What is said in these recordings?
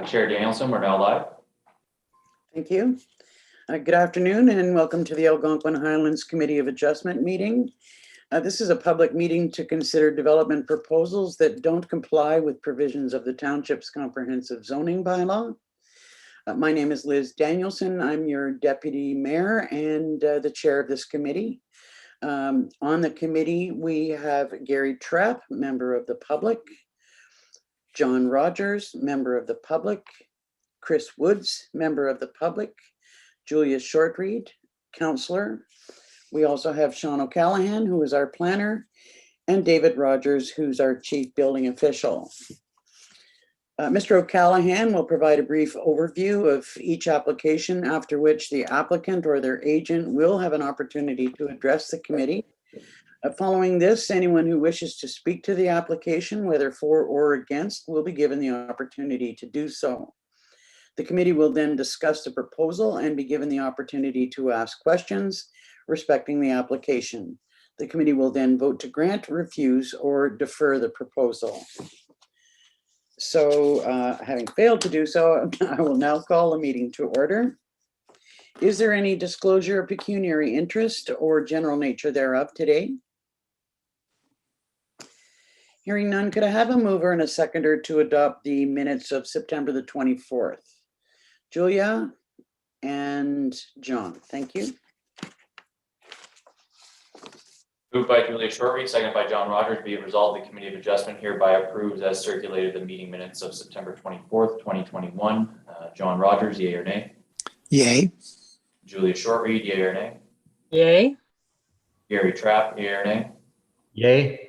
Chair Danielson, we're now live. Thank you. Good afternoon and welcome to the Algonquin Highlands Committee of Adjustment meeting. This is a public meeting to consider development proposals that don't comply with provisions of the Township's comprehensive zoning bylaw. My name is Liz Danielson. I'm your deputy mayor and the chair of this committee. On the committee, we have Gary Trapp, member of the public, John Rogers, member of the public, Chris Woods, member of the public, Julia Shortreed, counselor. We also have Sean O'Callaghan, who is our planner, and David Rogers, who's our chief building official. Mr. O'Callaghan will provide a brief overview of each application, after which the applicant or their agent will have an opportunity to address the committee. Following this, anyone who wishes to speak to the application, whether for or against, will be given the opportunity to do so. The committee will then discuss the proposal and be given the opportunity to ask questions respecting the application. The committee will then vote to grant, refuse, or defer the proposal. So having failed to do so, I will now call the meeting to order. Is there any disclosure of pecuniary interest or general nature thereof today? Hearing none, could I have a mover and a seconder to adopt the minutes of September the 24th? Julia and John, thank you. Moved by Julia Shortreed, seconded by John Rogers. Be it resolved, the Committee of Adjustment hereby approves as circulated the meeting minutes of September 24th, 2021. John Rogers, yea or nay? Yay. Julia Shortreed, yea or nay? Yay. Gary Trapp, yea or nay? Yay.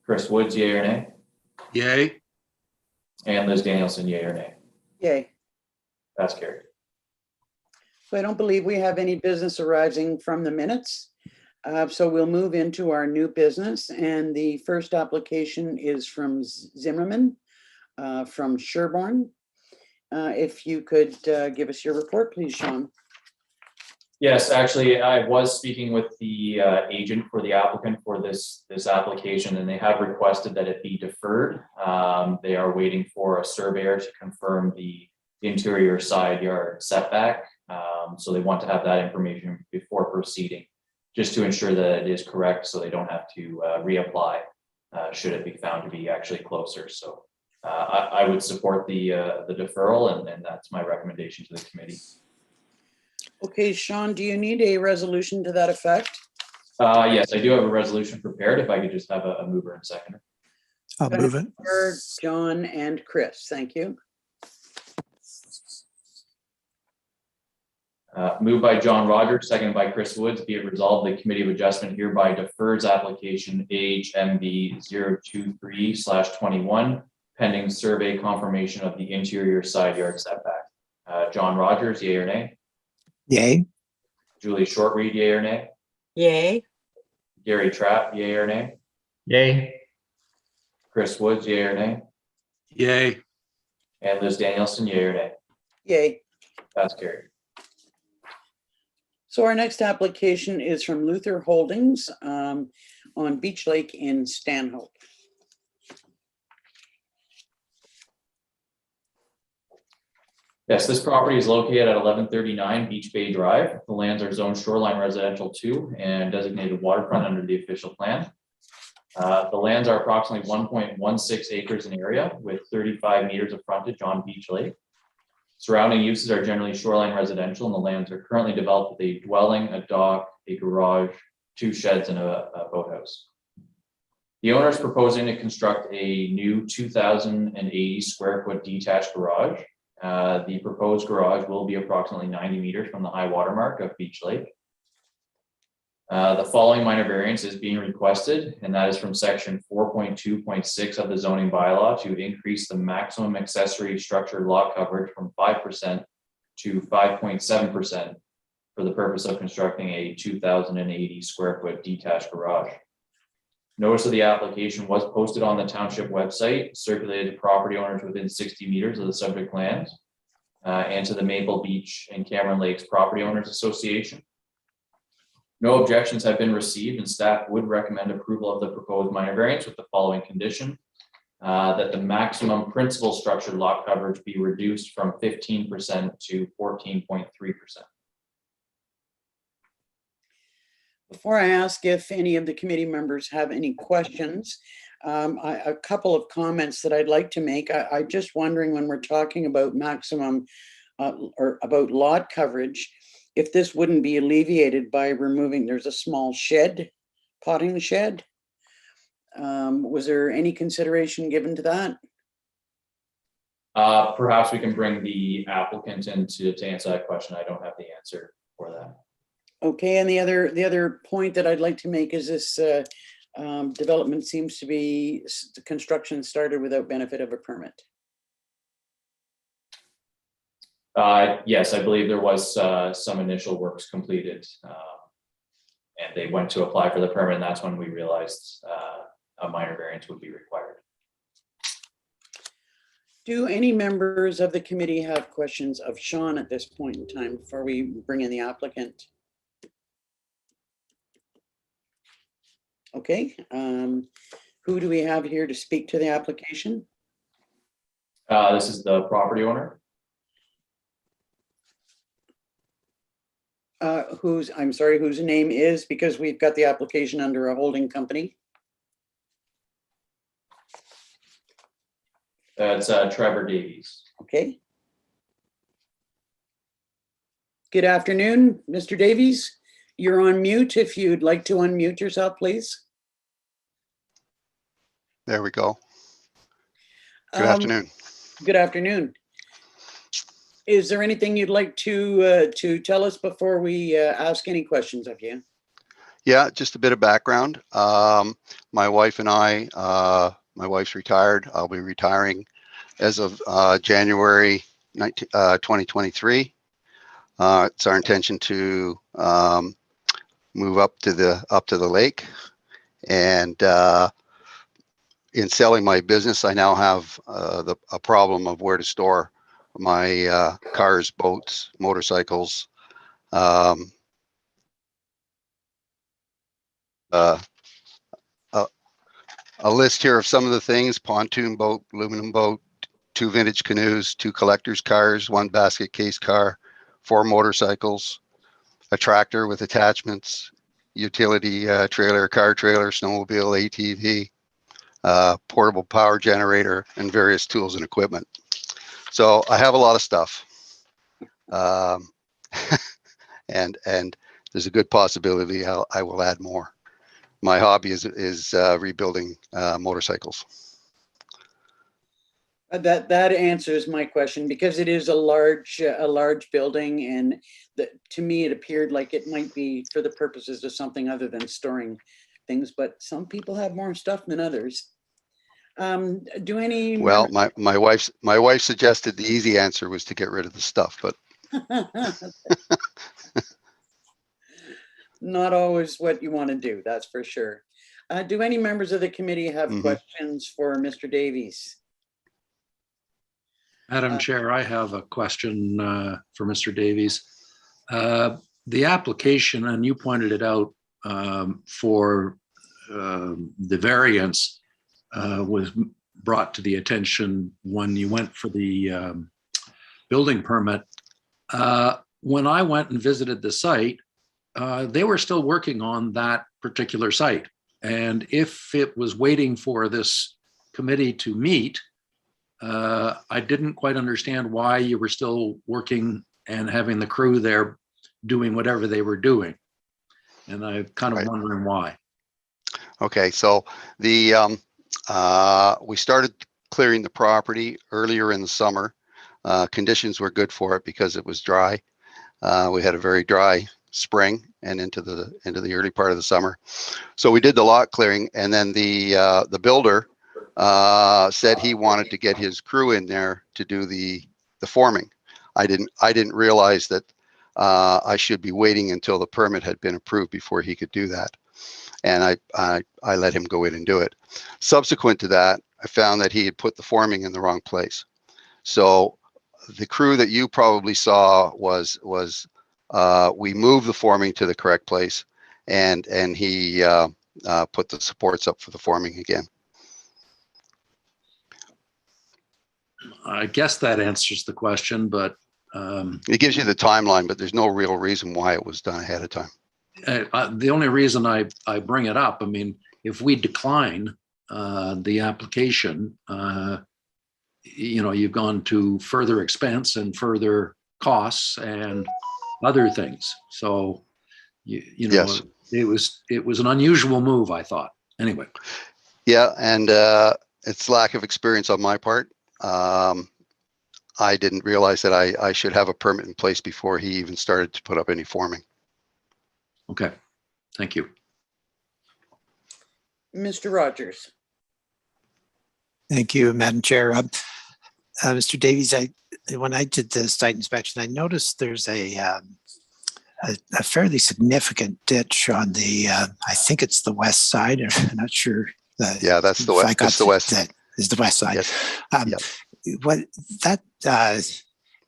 Chris Woods, yea or nay? Yay. And Liz Danielson, yea or nay? Yay. That's carried. So I don't believe we have any business arising from the minutes. So we'll move into our new business, and the first application is from Zimmerman from Sherborne. If you could give us your report, please, Sean. Yes, actually, I was speaking with the agent for the applicant for this application, and they have requested that it be deferred. They are waiting for a surveyor to confirm the interior side yard setback. So they want to have that information before proceeding, just to ensure that it is correct, so they don't have to reapply should it be found to be actually closer. So I would support the deferral, and that's my recommendation to the committee. Okay, Sean, do you need a resolution to that effect? Yes, I do have a resolution prepared. If I could just have a mover and seconder. I'll move it. For John and Chris, thank you. Moved by John Rogers, seconded by Chris Woods. Be it resolved, the Committee of Adjustment hereby defers application HMB 023/21 pending survey confirmation of the interior side yard setback. John Rogers, yea or nay? Yay. Julie Shortreed, yea or nay? Yay. Gary Trapp, yea or nay? Yay. Chris Woods, yea or nay? Yay. And Liz Danielson, yea or nay? Yay. That's carried. So our next application is from Luther Holdings on Beach Lake in Stanhope. Yes, this property is located at 1139 Beach Bay Drive. The lands are zoned shoreline residential 2 and designated waterfront under the official plan. The lands are approximately 1.16 acres in area with 35 meters of frontage on Beach Lake. Surrounding uses are generally shoreline residential, and the lands are currently developed with a dwelling, a dock, a garage, 2 sheds, and a boathouse. The owner is proposing to construct a new 2,080 square foot detached garage. The proposed garage will be approximately 90 meters from the high water mark of Beach Lake. The following minor variance is being requested, and that is from section 4.2.6 of the zoning bylaw to increase the maximum accessory structure lot coverage from 5% to 5.7% for the purpose of constructing a 2,080 square foot detached garage. Notice of the application was posted on the township website, circulated to property owners within 60 meters of the subject land, and to the Maple Beach and Cameron Lakes Property Owners Association. No objections have been received, and staff would recommend approval of the proposed minor variance with the following condition. that the maximum principal structured lot coverage be reduced from 15% to 14.3%. Before I ask if any of the committee members have any questions, a couple of comments that I'd like to make. I'm just wondering, when we're talking about maximum or about lot coverage, if this wouldn't be alleviated by removing, there's a small shed, potting shed. Was there any consideration given to that? Perhaps we can bring the applicant in to answer that question. I don't have the answer for that. Okay, and the other point that I'd like to make is this development seems to be construction started without benefit of a permit. Yes, I believe there was some initial works completed, and they went to apply for the permit, and that's when we realized a minor variance would be required. Do any members of the committee have questions of Sean at this point in time before we bring in the applicant? Okay, who do we have here to speak to the application? This is the property owner. Whose name is, because we've got the application under a holding company. That's Trevor Davies. Okay. Good afternoon, Mr. Davies. You're on mute. If you'd like to unmute yourself, please. There we go. Good afternoon. Good afternoon. Is there anything you'd like to tell us before we ask any questions of you? Yeah, just a bit of background. My wife and I, my wife's retired. I'll be retiring as of January 2023. It's our intention to move up to the lake, and in selling my business, I now have a problem of where to store my cars, boats, motorcycles. A list here of some of the things: pontoon boat, aluminum boat, 2 vintage canoes, 2 collector's cars, 1 basket case car, 4 motorcycles, a tractor with attachments, utility trailer, car trailer, snowmobile, ATV, portable power generator, and various tools and equipment. So I have a lot of stuff, and there's a good possibility I will add more. My hobby is rebuilding motorcycles. That answers my question, because it is a large building, and to me it appeared like it might be for the purposes of something other than storing things. But some people have more stuff than others. Do any? Well, my wife suggested the easy answer was to get rid of the stuff, but not always what you want to do, that's for sure. Do any members of the committee have questions for Mr. Davies? Madam Chair, I have a question for Mr. Davies. The application, and you pointed it out, for the variance was brought to the attention when you went for the building permit. When I went and visited the site, they were still working on that particular site. And if it was waiting for this committee to meet, I didn't quite understand why you were still working and having the crew there doing whatever they were doing. And I'm kind of wondering why. Okay, so the we started clearing the property earlier in the summer. Conditions were good for it because it was dry. We had a very dry spring and into the early part of the summer. So we did the lot clearing, and then the builder said he wanted to get his crew in there to do the forming. I didn't realize that I should be waiting until the permit had been approved before he could do that. And I let him go in and do it. Subsequent to that, I found that he had put the forming in the wrong place. So the crew that you probably saw was we moved the forming to the correct place, and he put the supports up for the forming again. I guess that answers the question, but It gives you the timeline, but there's no real reason why it was done ahead of time. the only reason I bring it up, I mean, if we decline the application, you've gone to further expense and further costs and other things. So, Yes. it was an unusual move, I thought. Anyway. Yeah, and it's lack of experience on my part. I didn't realize that I should have a permit in place before he even started to put up any forming. Okay, thank you. Mr. Rogers. Thank you, Madam Chair. Mr. Davies, when I did the site inspection, I noticed there's a fairly significant ditch on the, I think it's the west side. I'm not sure. Yeah, that's the west. That's the west. That is the west side. Yes. Yep. What that,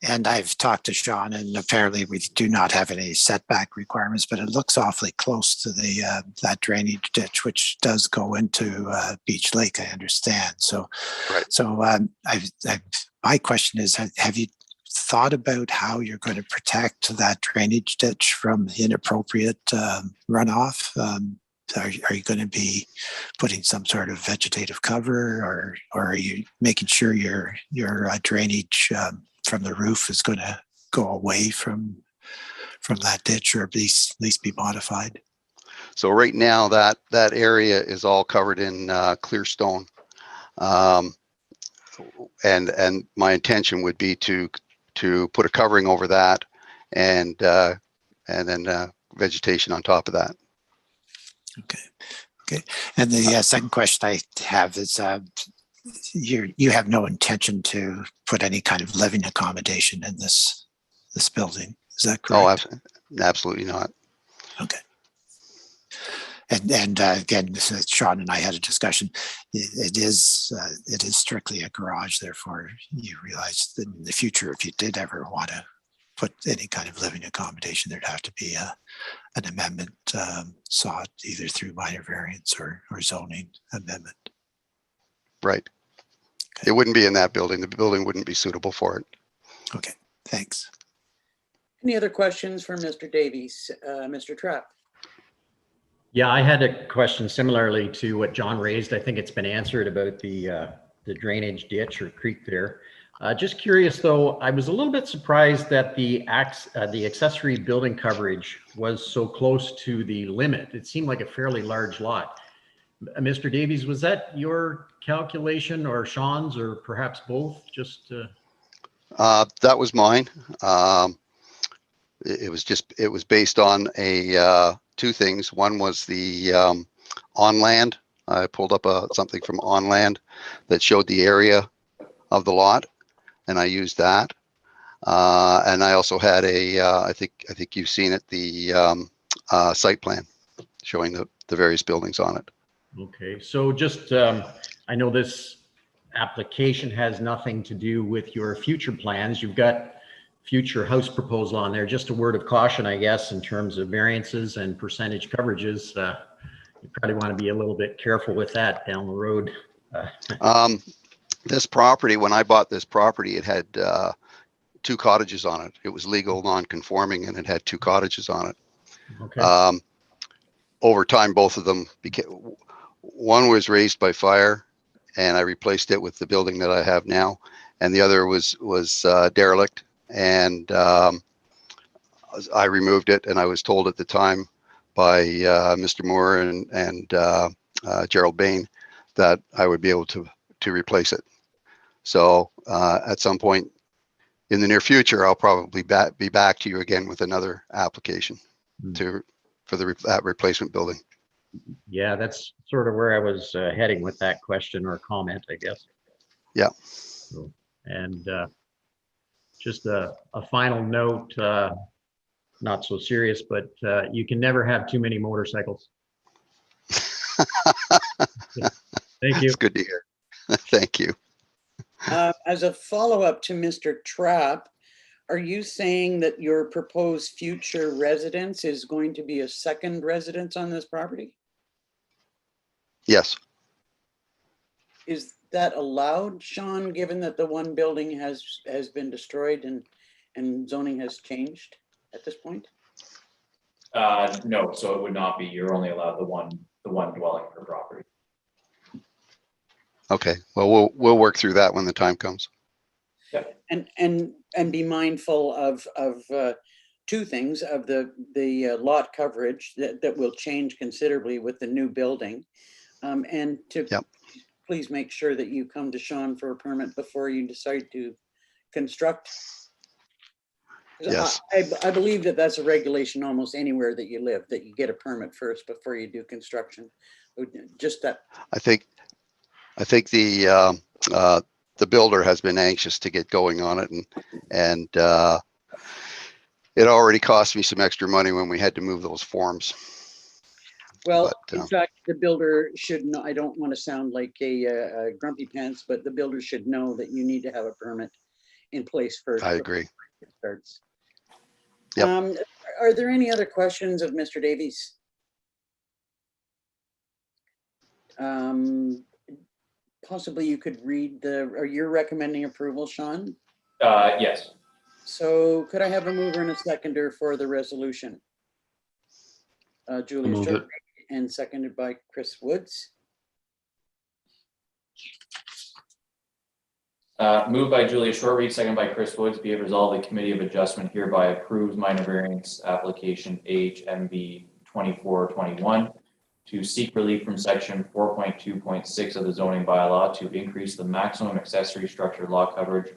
and I've talked to Sean, and apparently we do not have any setback requirements, but it looks awfully close to the that drainage ditch, which does go into Beach Lake, I understand. So, Right. So my question is, have you thought about how you're going to protect that drainage ditch from inappropriate runoff? Are you going to be putting some sort of vegetative cover, or are you making sure your drainage from the roof is going to go away from that ditch, or at least be modified? So right now that area is all covered in clear stone, and my intention would be to put a covering over that, and then vegetation on top of that. Okay. And the second question I have is, you have no intention to put any kind of living accommodation in this building, is that correct? Oh, absolutely not. Okay. And again, Sean and I had a discussion. It is strictly a garage. Therefore, you realize that in the future, if you did ever want to put any kind of living accommodation, there'd have to be an amendment sought either through minor variance or zoning amendment. Right. Okay. It wouldn't be in that building. The building wouldn't be suitable for it. Okay, thanks. Any other questions for Mr. Davies? Mr. Trapp? Yeah, I had a question similarly to what John raised. I think it's been answered about the drainage ditch or creek there. Just curious though, I was a little bit surprised that the accessory building coverage was so close to the limit. It seemed like a fairly large lot. Mr. Davies, was that your calculation or Sean's, or perhaps both? Just that was mine. It was based on two things. One was the on land. I pulled up something from on land that showed the area of the lot, and I used that. And I also had I think you've seen it, the site plan showing the various buildings on it. okay, so just I know this application has nothing to do with your future plans. You've got future house proposal on there. Just a word of caution, I guess, in terms of variances and percentage coverages. You probably want to be a little bit careful with that down the road. This property, when I bought this property, it had 2 cottages on it. It was legal non-conforming, and it had 2 cottages on it. Okay. Over time, both of them became, one was raised by fire, and I replaced it with the building that I have now, and the other was derelict, and I removed it, and I was told at the time by Mr. Moore and Gerald Bain that I would be able to replace it. So at some point in the near future, I'll probably be back to you again with another application for that replacement building. Yeah, that's sort of where I was heading with that question or comment, I guess. Yeah. So, and just a final note, not so serious, but you can never have too many motorcycles. Thank you. It's good to hear. Thank you. As a follow-up to Mr. Trapp, are you saying that your proposed future residence is going to be a second residence on this property? Yes. Is that allowed, Sean, given that the one building has been destroyed and zoning has changed at this point? No, so it would not be. You're only allowed the one dwelling per property. Okay, well, we'll work through that when the time comes. And be mindful of two things, of the lot coverage that will change considerably with the new building. And to Yep. please make sure that you come to Sean for a permit before you decide to construct. 'Cause Yes. I believe that that's a regulation almost anywhere that you live, that you get a permit first before you do construction. Just that. I think the builder has been anxious to get going on it, and it already cost me some extra money when we had to move those forms. Well, But, in fact, the builder should know, I don't want to sound like a grumpy pants, but the builder should know that you need to have a permit in place first. I before agree. it starts. Yep. Are there any other questions of Mr. Davies? Possibly you could read or you're recommending approval, Sean? Yes. So could I have a mover and a seconder for the resolution? Julia Move Short it. and seconded by Chris Woods. Moved by Julia Shortreed, seconded by Chris Woods. Be it resolved, the Committee of Adjustment hereby approves minor variance application HMB 2421 to seek relief from section 4.2.6 of the zoning bylaw to increase the maximum accessory structure lot coverage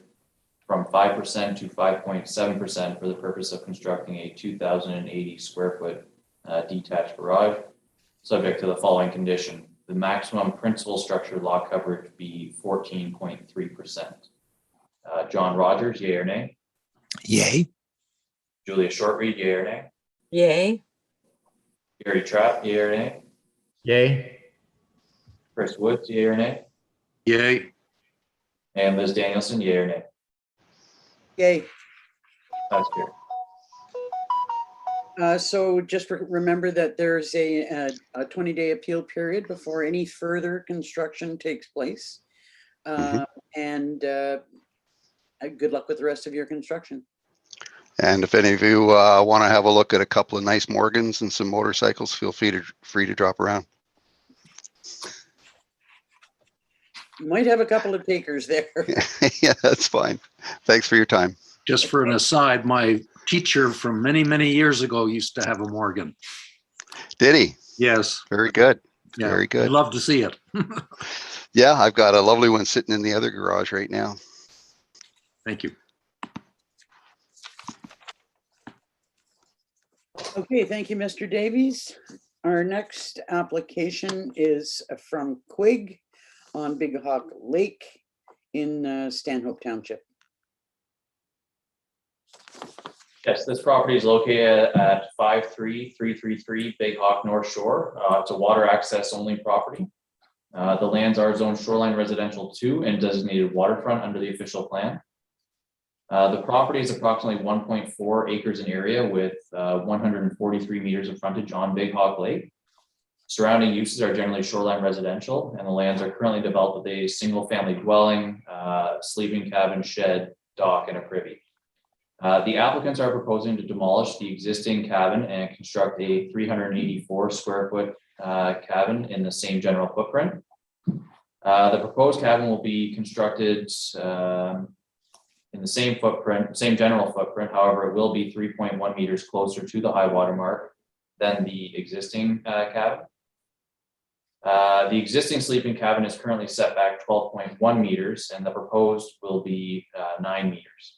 from 5% to 5.7% for the purpose of constructing a 2,080 square foot detached garage, subject to the following condition: the maximum principal structure lot coverage be 14.3%. John Rogers, yea or nay? Yay. Julia Shortreed, yea or nay? Yay. Gary Trapp, yea or nay? Yay. Chris Woods, yea or nay? Yay. And Liz Danielson, yea or nay? Yay. That's good. So just remember that there's a 20-day appeal period before any further construction takes place. And good luck with the rest of your construction. And if any of you want to have a look at a couple of nice Morgans and some motorcycles, feel free to drop around. You might have a couple of takers there. Yeah, that's fine. Thanks for your time. Just for an aside, my teacher from many, many years ago used to have a Morgan. Did he? Yes. Very good. Yeah. Very good. I'd love to see it. Yeah, I've got a lovely one sitting in the other garage right now. Thank you. Okay, thank you, Mr. Davies. Our next application is from Quig on Big Hawk Lake in Stanhope Township. Yes, this property is located at 53333 Big Hawk North Shore. It's a water access only property. The lands are zoned shoreline residential 2 and designated waterfront under the official plan. The property is approximately 1.4 acres in area with 143 meters of frontage on Big Hawk Lake. Surrounding uses are generally shoreline residential, and the lands are currently developed with a single family dwelling, sleeping cabin, shed, dock, and a privy. The applicants are proposing to demolish the existing cabin and construct a 384 square foot cabin in the same general footprint. The proposed cabin will be constructed in the same footprint, same general footprint. However, it will be 3.1 meters closer to the high water mark than the existing cabin. The existing sleeping cabin is currently set back 12.1 meters, and the proposed will be 9 meters.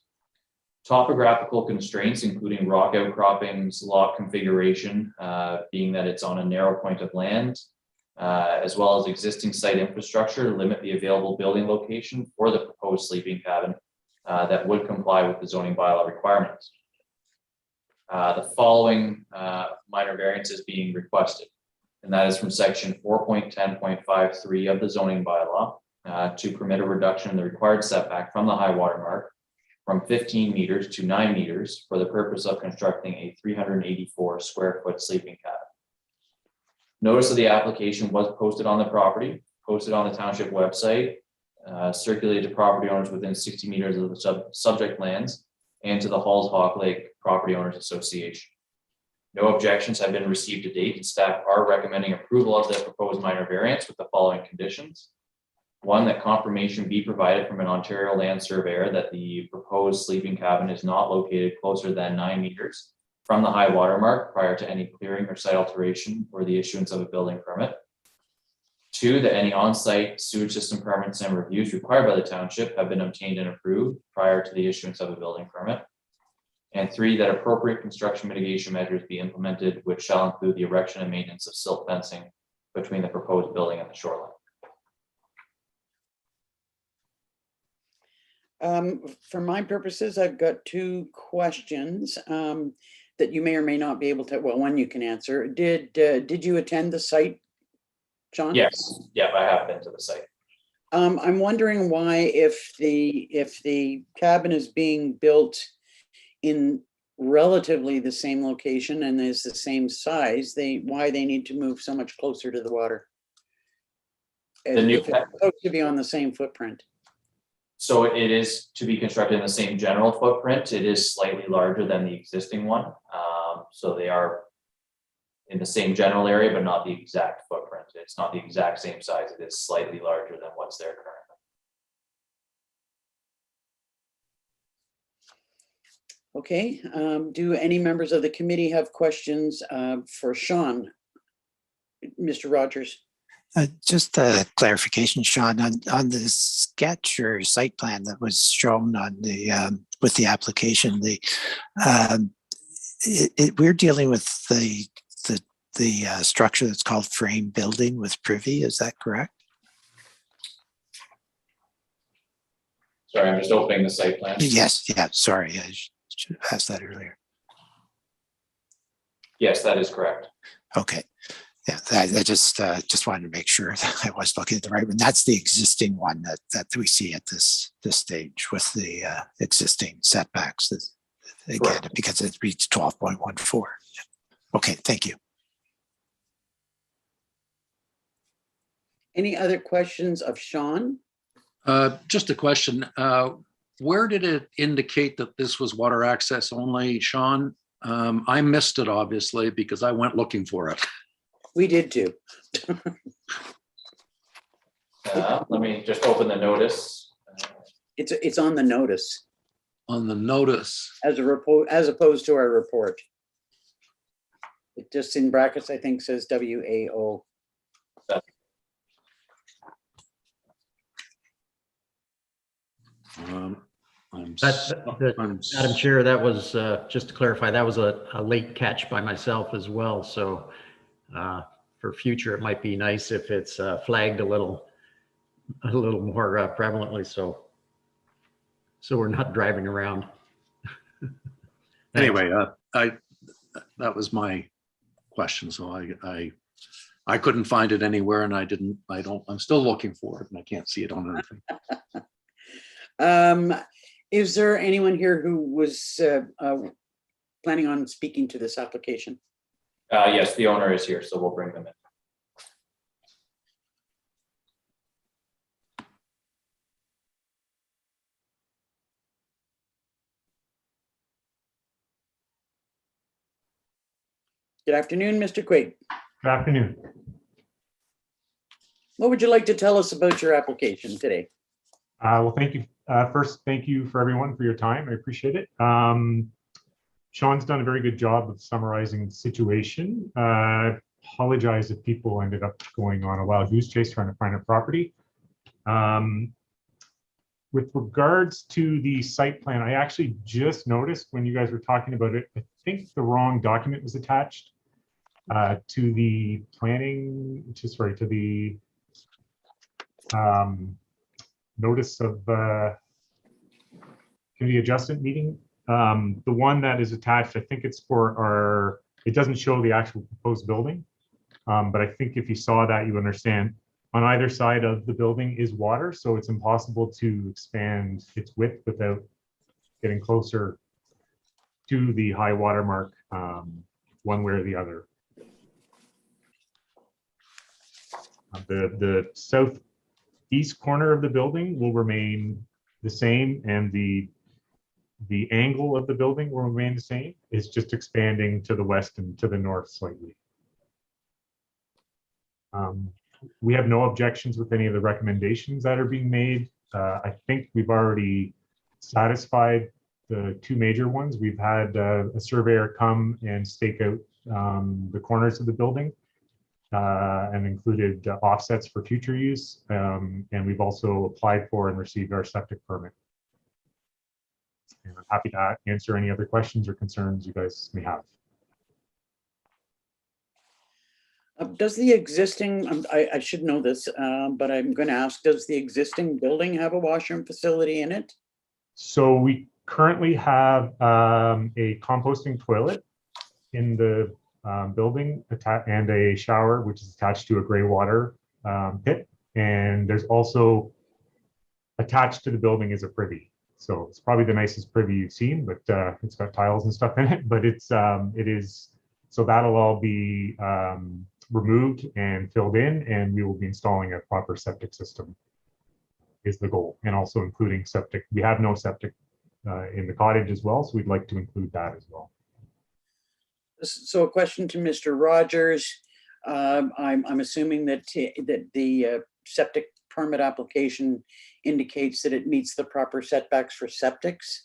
Topographical constraints, including rock outcroppings, lot configuration, being that it's on a narrow point of land, as well as existing site infrastructure, limit the available building location for the proposed sleeping cabin that would comply with the zoning bylaw requirements. The following minor variances being requested, and that is from section 4.10.53 of the zoning bylaw to permit a reduction in the required setback from the high water mark from 15 meters to 9 meters for the purpose of constructing a 384 square foot sleeping cabin. Notice of the application was posted on the property, posted on the township website, circulated to property owners within 60 meters of the subject lands and to the Halls Hawk Lake Property Owners Association. No objections have been received to date, and staff are recommending approval of the proposed minor variance with the following conditions. One, that confirmation be provided from an Ontario land surveyor that the proposed sleeping cabin is not located closer than 9 meters from the high water mark prior to any clearing or site alteration or the issuance of a building permit. Two, that any on-site sewage system permits and reviews required by the township have been obtained and approved prior to the issuance of a building permit. And three, that appropriate construction mitigation measures be implemented, which shall include the erection and maintenance of silt fencing between the proposed building and the shoreline. For my purposes, I've got two questions that you may or may not be able to, well, one you can answer. Did you attend the site, John? Yes, yeah, I have been to the site. I'm wondering why, if the cabin is being built in relatively the same location and is the same size, why they need to move so much closer to the water? The new If it's supposed to be on the same footprint. So it is to be constructed in the same general footprint. It is slightly larger than the existing one. So they are in the same general area, but not the exact footprint. It's not the exact same size. It is slightly larger than what's there currently. Okay, do any members of the committee have questions for Sean? Mr. Rogers? Just a clarification, Sean, on the sketch or site plan that was shown on the with the application, we're dealing with the structure that's called frame building with privy. Is that correct? Sorry, I'm just opening the site plan. Yes. Yeah. Sorry, I should have asked that earlier. Yes, that is correct. Okay. Yeah, I just wanted to make sure that I was looking at the right one. That's the existing one that we see at this stage with the existing setbacks. Again, Correct. because it reads 12.14. Okay, thank you. Any other questions of Sean? Just a question. Where did it indicate that this was water access only, Sean? I missed it, obviously, because I went looking for it. We did too. Let me just open the notice. It's on the notice On the notice. as a report, as opposed to our report. It just in brackets, I think, says WAO. Madam Chair, that was, just to clarify, that was a late catch by myself as well. So for future, it might be nice if it's flagged a little more prevalently. So we're not driving around. Anyway, that was my question. So I couldn't find it anywhere, and I'm still looking for it, and I can't see it on anything. Is there anyone here who was planning on speaking to this application? Yes, the owner is here, so we'll bring them in. Good afternoon, Mr. Quigg. Good afternoon. What would you like to tell us about your application today? Well, thank you. First, thank you for everyone for your time. I appreciate it. Sean's done a very good job of summarizing the situation. Apologize if people ended up going on a wild goose chase trying to find a property. With regards to the site plan, I actually just noticed when you guys were talking about it, I think the wrong document was attached to the planning, to the notice of committee adjustment meeting. The one that is attached, I think it's for it doesn't show the actual proposed building. But I think if you saw that, you understand on either side of the building is water, so it's impossible to expand its width without getting closer to the high water mark one way or the other. The east corner of the building will remain the same, and the angle of the building will remain the same. It's just expanding to the west and to the north slightly. We have no objections with any of the recommendations that are being made. I think we've already satisfied the two major ones. We've had a surveyor come and stake out the corners of the building and included offsets for future use. And we've also applied for and received our septic permit. And I'm happy to answer any other questions or concerns you guys may have. Does the existing, I should know this, but I'm going to ask, does the existing building have a washroom facility in it? So we currently have a composting toilet in the building and a shower, which is attached to a gray water pit. And there's also attached to the building is a privy. So it's probably the nicest privy you've seen, but it's got tiles and stuff in it. But it is, so that'll all be removed and filled in, and we will be installing a proper septic system is the goal, and also including septic. We have no septic in the cottage as well, so we'd like to include that as well. So a question to Mr. Rogers. I'm assuming that the septic permit application indicates that it meets the proper setbacks for septics.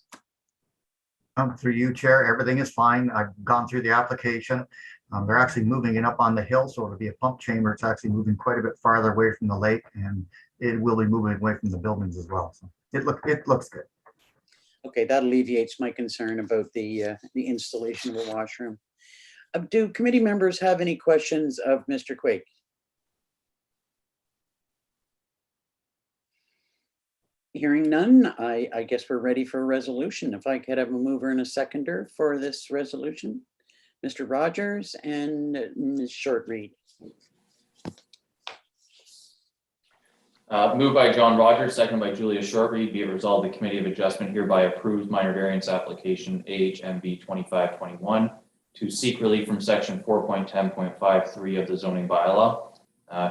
Through you, Chair, everything is fine. I've gone through the application. They're actually moving it up on the hill, so it'll be a pump chamber. It's actually moving quite a bit farther away from the lake, and it will be moving away from the buildings as well. So it looks good. Okay, that alleviates my concern about the installation of a washroom. Do committee members have any questions of Mr. Quake? Hearing none, I guess we're ready for a resolution. If I could have a mover and a seconder for this resolution. Mr. Rogers and Ms. Shortreed. Moved by John Rogers, second by Julia Shortreed, be it resolved the Committee of Adjustment hereby approves minor variance application AHMB 2521 to seek relief from section 4.10.53 of the zoning bylaw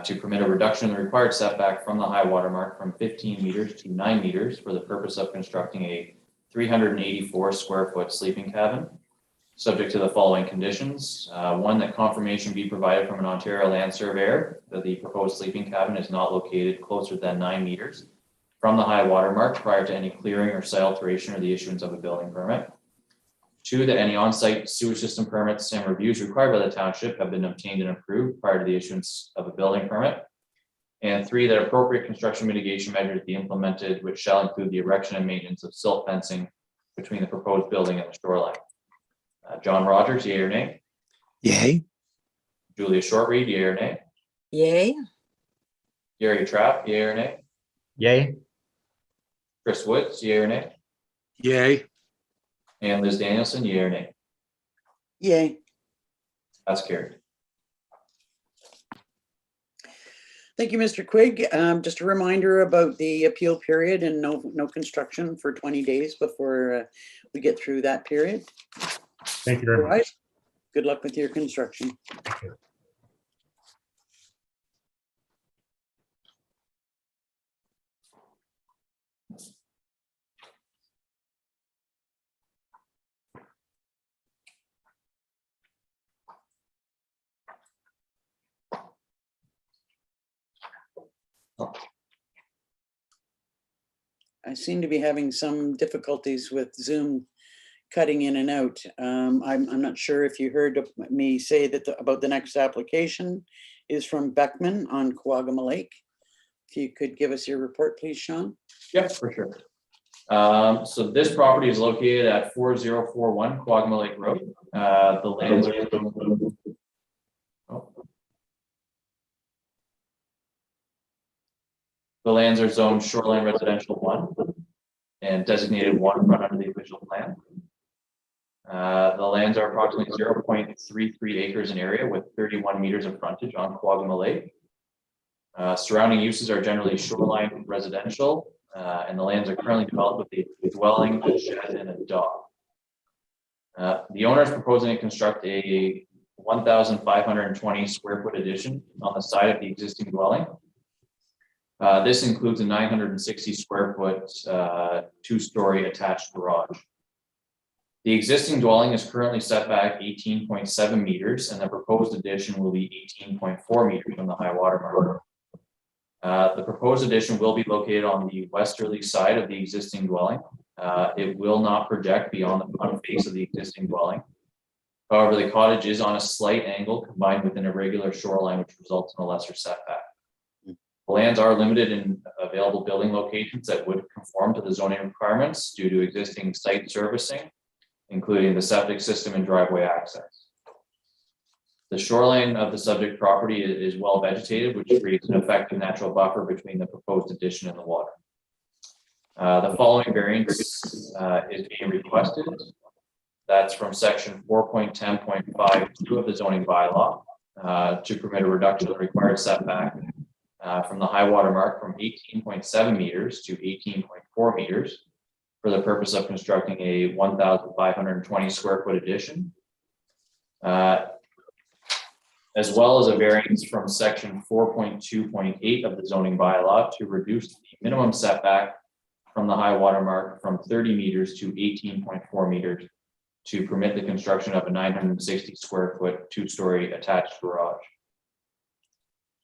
to permit a reduction in the required setback from the high water mark from 15 meters to 9 meters for the purpose of constructing a 384 square foot sleeping cabin, subject to the following conditions. One, that confirmation be provided from an Ontario land surveyor that the proposed sleeping cabin is not located closer than 9 meters from the high water mark prior to any clearing or site alteration or the issuance of a building permit. Two, that any on-site sewer system permits and reviews required by the township have been obtained and approved prior to the issuance of a building permit. And three, that appropriate construction mitigation measures be implemented, which shall include the erection and maintenance of silt fencing between the proposed building and the shoreline. John Rogers, yea or nay? Yay. Julia Shortreed, yea or nay? Yay. Gary Trapp, yea or nay? Yay. Chris Woods, yea or nay? Yay. And Liz Danielson, yea or nay? Yay. That's carried. Thank you, Mr. Quigg. Just a reminder about the appeal period and no construction for 20 days before we get through that period. Thank you very All much. right. Good luck with your construction. I seem to be having some difficulties with Zoom cutting in and out. I'm not sure if you heard me say that about the next application is from Beckman on Quagama Lake. If you could give us your report, please, Sean. Yes, for sure. So this property is located at 4041 Quagama Lake Road. The lands are zoned shoreline residential 1 and designated waterfront under the official plan. The lands are approximately 0.33 acres in area with 31 meters of frontage on Quagama Lake. Surrounding uses are generally shoreline residential, and the lands are currently developed with a dwelling, a shed, and a dock. The owner is proposing to construct a 1,520 square foot addition on the side of the existing dwelling. This includes a 960 square foot, two-story attached garage. The existing dwelling is currently set back 18.7 meters, and the proposed addition will be 18.4 meters from the high water mark. The proposed addition will be located on the westerly side of the existing dwelling. It will not project beyond the front face of the existing dwelling. However, the cottage is on a slight angle combined with an irregular shoreline, which results in a lesser setback. The lands are limited in available building locations that would conform to the zoning requirements due to existing site servicing, including the septic system and driveway access. The shoreline of the subject property is well vegetated, which creates an effective natural buffer between the proposed addition and the water. The following variance is being requested. That's from section 4.10.52 of the zoning bylaw to permit a reduction of the required setback from the high water mark from 18.7 meters to 18.4 meters for the purpose of constructing a 1,520 square foot addition, as well as a variance from section 4.2.8 of the zoning bylaw to reduce the minimum setback from the high water mark from 30 meters to 18.4 meters to permit the construction of a 960 square foot two-story attached garage.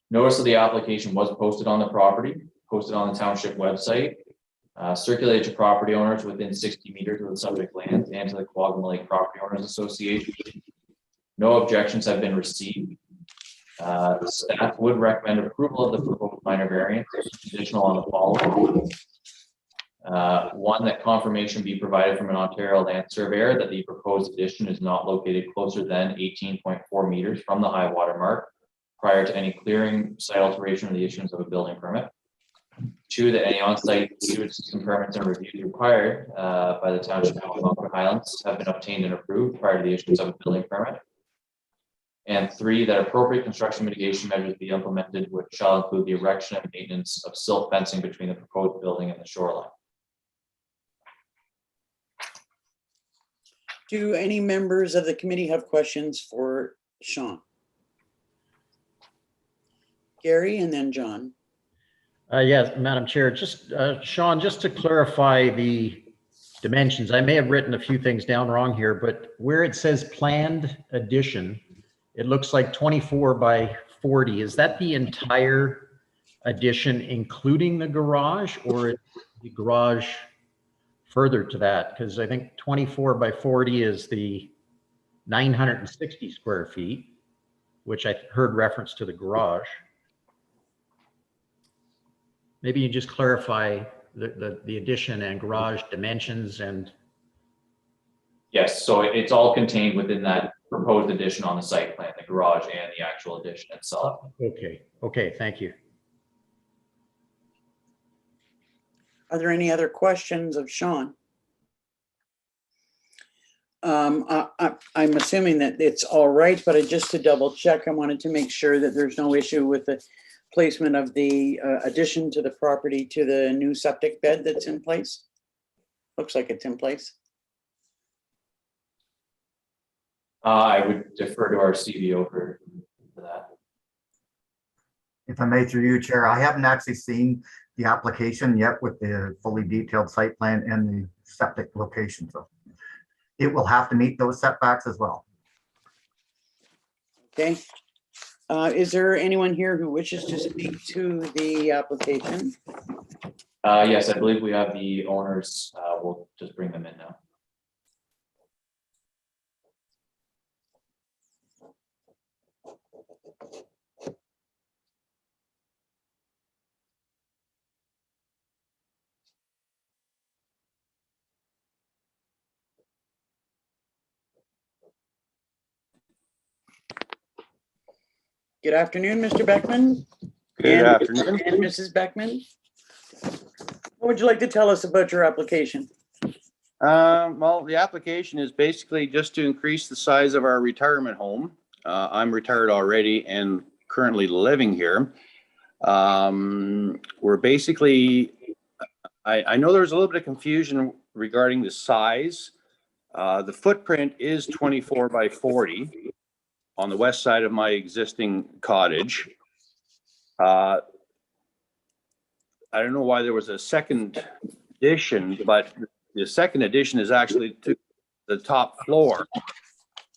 Notice of the application was posted on the property, posted on the township website, circulated to property owners within 60 meters of the subject lands and to the Quagga Lake Property Owners Association. No objections have been received. The staff would recommend approval of the proposed minor variance, additional on the following. One, that confirmation be provided from an Ontario land surveyor that the proposed addition is not located closer than 18.4 meters from the high water mark prior to any clearing, site alteration, or the issuance of a building permit. Two, that any on-site sewage system permits and reviews required by the Township of Algonquin Highlands have been obtained and approved prior to the issuance of a building permit. And three, that appropriate construction mitigation measures be implemented, which shall include the erection and maintenance of silt fencing between the proposed building and the shoreline. Do any members of the committee have questions for Sean? Gary and then John. Yes, Madam Chair, just Sean, just to clarify the dimensions, I may have written a few things down wrong here, but where it says planned addition, it looks like 24 by 40. Is that the entire addition, including the garage, or the garage further to that? Because I think 24 by 40 is the 960 square feet, which I heard reference to the garage. Maybe you just clarify the addition and garage dimensions and. Yes, so it's all contained within that proposed addition on the site plan, the garage and the actual addition itself. Okay, thank you. Are there any other questions of Sean? I'm assuming that it's all right, but just to double check, I wanted to make sure that there's no issue with the placement of the addition to the property to the new septic bed that's in place. Looks like it's in place. I would defer to our CBO for that. If I may, through you, Chair, I haven't actually seen the application yet with the fully detailed site plan and the septic location. So it will have to meet those setbacks as well. Okay. Is there anyone here who wishes to speak to the application? Yes, I believe we have the owners. We'll just bring them in now. Good afternoon, Mr. Beckman. Good afternoon. And Mrs. Beckman. What would you like to tell us about your application? Well, the application is basically just to increase the size of our retirement home. I'm retired already and currently living here. We're basically, I know there's a little bit of confusion regarding the size. The footprint is 24 by 40 on the west side of my existing cottage. I don't know why there was a second addition, but the second addition is actually to the top floor,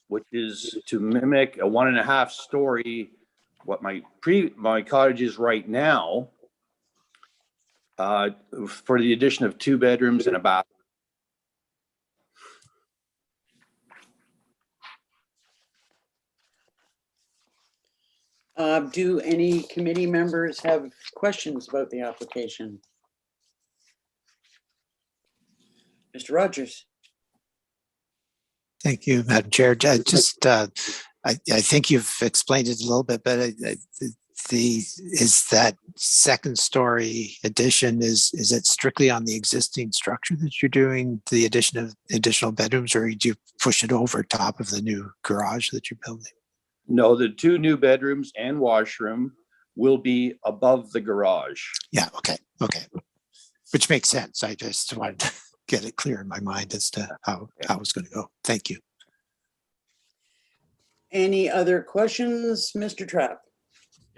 which is to mimic a 1.5 story, what my cottage is right now, for the addition of 2 bedrooms and a bath. Do any committee members have questions about the application? Mr. Rogers? Thank you, Madam Chair. I think you've explained it a little bit, but is that second story addition, is it strictly on the existing structure that you're doing the addition of additional bedrooms, or do you push it over top of the new garage that you're building? No, the 2 new bedrooms and washroom will be above the garage. Yeah, okay. Which makes sense. I just wanted to get it clear in my mind as to how it's going to go. Thank you. Any other questions, Mr. Trapp?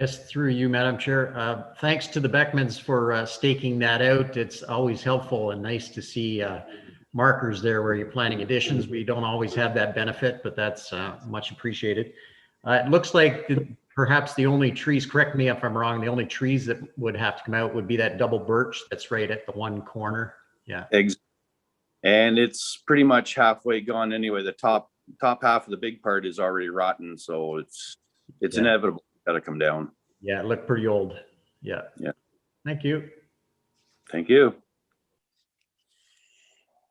Yes, through you, Madam Chair. Thanks to the Beckmans for staking that out. It's always helpful and nice to see markers there where you're planning additions. We don't always have that benefit, but that's much appreciated. It looks like perhaps the only trees, correct me if I'm wrong, the only trees that would have to come out would be that double birch that's right at the one corner. Yeah. And it's pretty much halfway gone anyway. The top half of the big part is already rotten, so it's inevitable. Got to come down. Yeah, it looked pretty old. Yeah. Thank you. Thank you.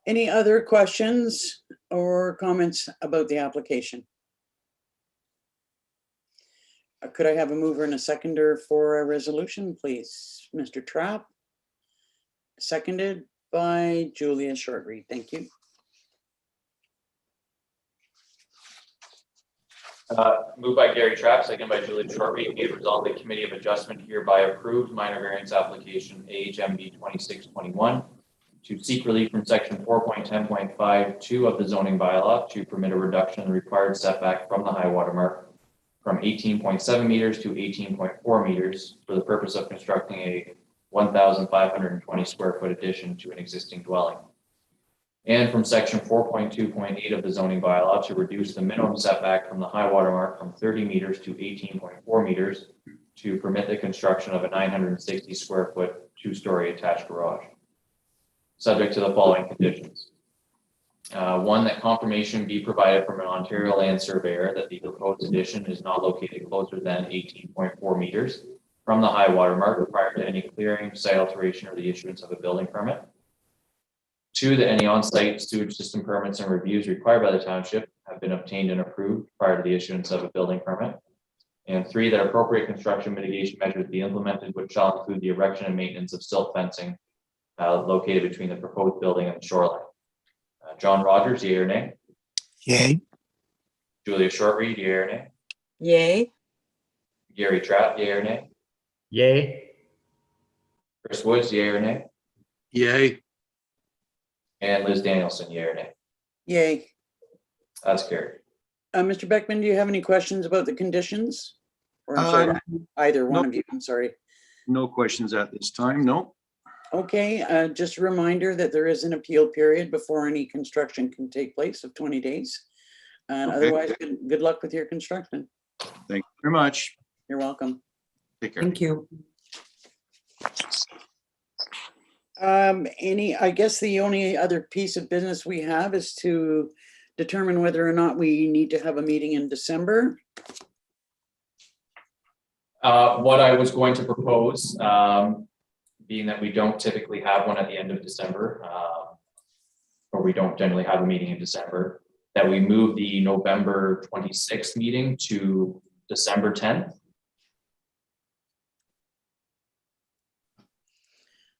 Any other questions or comments about the application? Could I have a mover and a seconder for a resolution, please? Mr. Trapp, seconded by Julia Shortreed. Thank you. Moved by Gary Trapp, second by Julia Shortreed. Be it resolved, the Committee of Adjustment hereby approved minor variance application AHMB 2621 to seek relief from section 4.10.52 of the zoning bylaw to permit a reduction in the required setback from the high water mark from 18.7 meters to 18.4 meters for the purpose of constructing a 1,520 square foot addition to an existing dwelling. And from section 4.2.8 of the zoning bylaw to reduce the minimum setback from the high water mark from 30 meters to 18.4 meters to permit the construction of a 960 square foot 2-story attached garage, subject to the following conditions. One, that confirmation be provided from an Ontario land surveyor that the proposed addition is not located closer than 18.4 meters from the high water mark prior to any clearing, site alteration, or the issuance of a building permit. 2, that any on-site sewage system permits and reviews required by the township have been obtained and approved prior to the issuance of a building permit. And 3, that appropriate construction mitigation measures be implemented, which shall include the erection and maintenance of silt fencing located between the proposed building and the shoreline. John Rogers, yea or nay? Yay. Julia Shortreed, yea or nay? Yay. Gary Trapp, yea or nay? Yay. Chris Woods, yea or nay? Yay. And Liz Danielson, yea or nay? Yay. That's carried. Mr. Beckman, do you have any questions about the conditions? Or I'm sorry, either one of you, I'm sorry. No questions at this time. No. Okay, just a reminder that there is an appeal period before any construction can take place of 20 days. And Okay. otherwise, good luck with your construction. Thank you very much. You're welcome. Take care. Thank you. I guess the only other piece of business we have is to determine whether or not we need to have a meeting in December. What I was going to propose, being that we don't typically have one at the end of December, or we don't generally have a meeting in December, that we move the November 26th meeting to December 10th.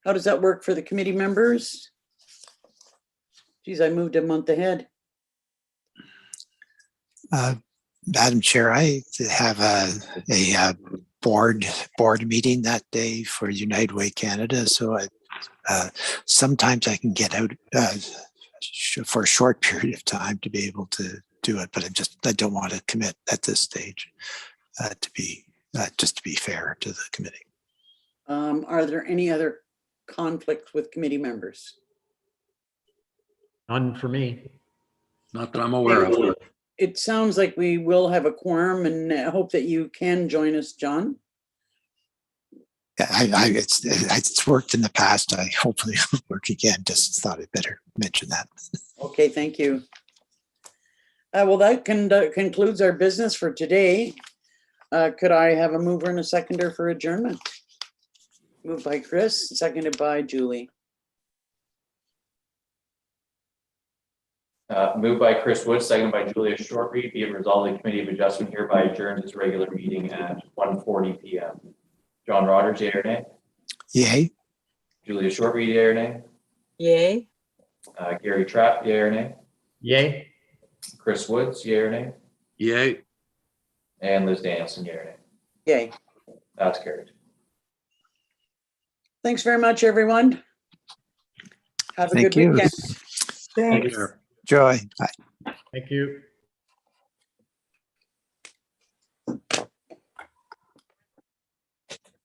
How does that work for the committee members? Geez, I moved a month ahead. Madam Chair, I have a board meeting that day for United Way Canada, so sometimes I can get out for a short period of time to be able to do it, but I don't want to commit at this stage to be fair to the committee. Are there any other conflict with committee members? None for me. Not that I'm aware of. It sounds like we will have a quorum, and I hope that you can join us, John. It's worked in the past. I hopefully it'll work again. Just thought I'd better mention that. Okay, thank you. Well, that concludes our business for today. Could I have a mover and a seconder for adjournment? Moved by Chris, seconded by Julie. Moved by Chris Wood, seconded by Julia Shortreed. Be it resolved, the Committee of Adjustment hereby adjourns its regular meeting at 1:40 p.m. John Rogers, yea or nay? Yay. Julia Shortreed, yea or nay? Yay. Gary Trapp, yea or nay? Yay. Chris Woods, yea or nay? Yay. And Liz Danielson, yea or nay? Yay. That's carried. Thanks very much, everyone. Have a Thank good you. weekend. Take care. Joy. Bye. Thank you.